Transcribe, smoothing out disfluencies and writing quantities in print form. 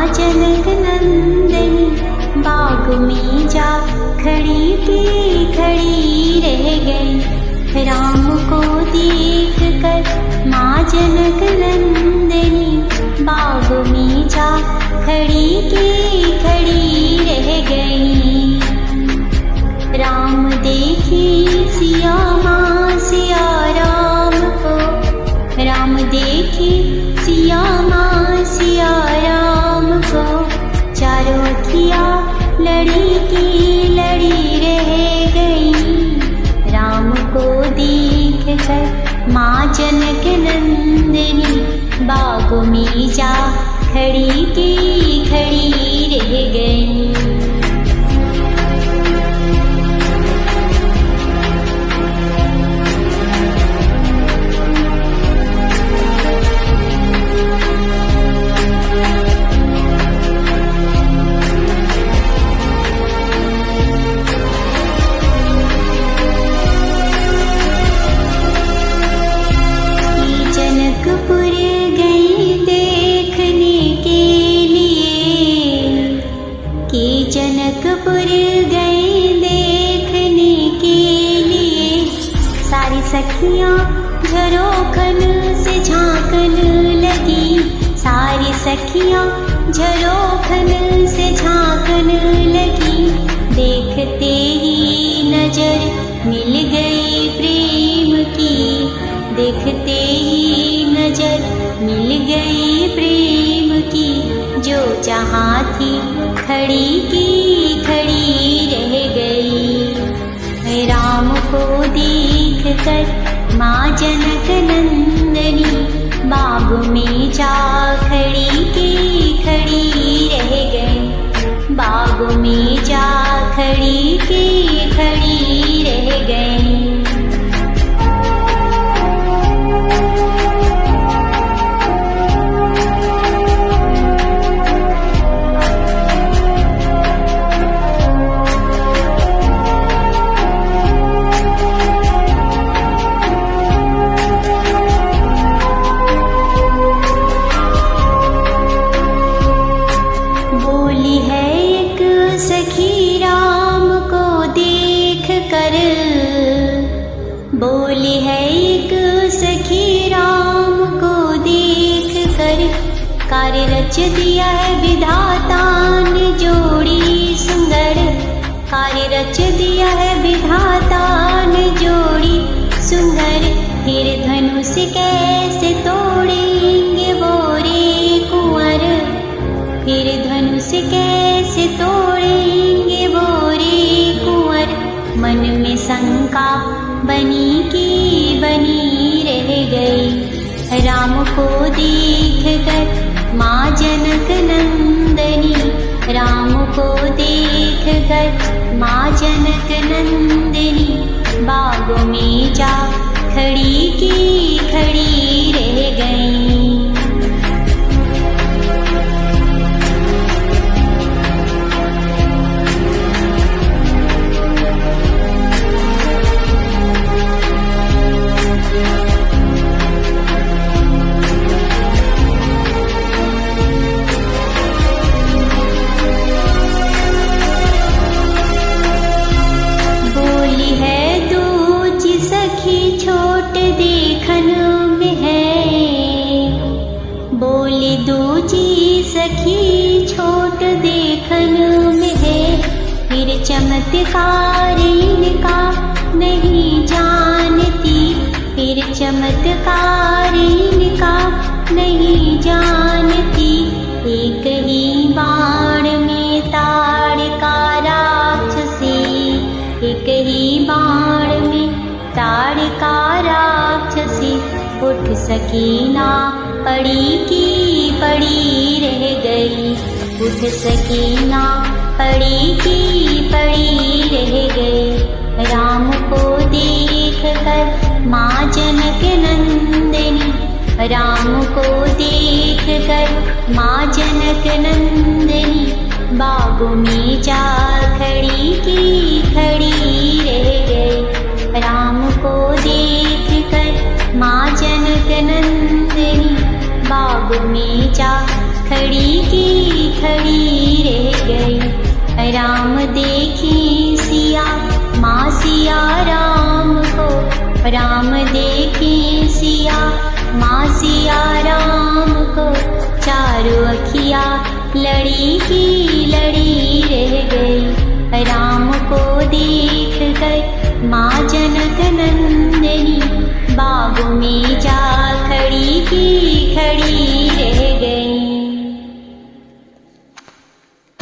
माँ जनक नंदनी बाग में जा खड़ी की खड़ी रह गई। राम को देख कर माँ जनक नंदनी बाग में जा खड़ी की खड़ी रह गई। राम देखी सिया माँ सिया राम को, राम देखी सिया माँ सिया राम को, चारों अखियाँ लड़ी की लड़ी रह गई। राम को देख कर माँ जनक नंदनी बाग में जा खड़ी की खड़ी रह गई। जनकपुर गई देखने के लिए, कि जनकपुर गई देखने के लिए, सारी सखियाँ झरोखन से झांकन लगी, सारी सखियाँ झरोखन से झांकन लगी। देखते ही नजर मिल गई प्रेम की, देखते ही नजर मिल गई प्रेम की, जो जहाँ थी खड़ी की खड़ी रह गई। राम को देख कर माँ जनक नंदनी बाग में जा खड़ी की खड़ी रह गई, बाग में जा खड़ी की खड़ी रह गई। बोली है एक सखी राम को देख कर, कार्य रच दिया है विधाता ने जोड़ी सुंदर, कार्य रच दिया है विधाता ने जोड़ी सुंदर। फिर धनुष कैसे तोड़ेंगे वो रे कुंवर, फिर धनुष कैसे तोड़ेंगे वो रे कुंवर। मन में शंका बनी की बनी रह गई। राम को देख कर माँ जनक नंदनी, राम को देख कर माँ जनक नंदनी बाग में जा खड़ी की खड़ी रह गई। दूजी सखी छोट देखन में है, फिर चमत्कार इनका नहीं जानती, फिर चमत्कार इनका नहीं जानती। एक ही बाण में ताड़का राक्षसी, एक ही बाण में ताड़का राक्षसी। उठ सकी ना पड़ी की पड़ी रह गई, उठ सकी ना पड़ी की पड़ी रह गई। राम को देख कर माँ जनक नंदनी, राम को देख कर माँ जनक नंदनी बाग में जा खड़ी की खड़ी रह गई। राम को देख कर माँ जनक नंदनी बाग में जा खड़ी की खड़ी रह गई। राम देखे सिया माँ सिया राम को, राम देखे सिया माँ सिया राम को, चारों अखियाँ लड़ी की लड़ी रह गई। राम को देख कर माँ जनक नंदनी, बाग में जा खड़ी की खड़ी रह गई।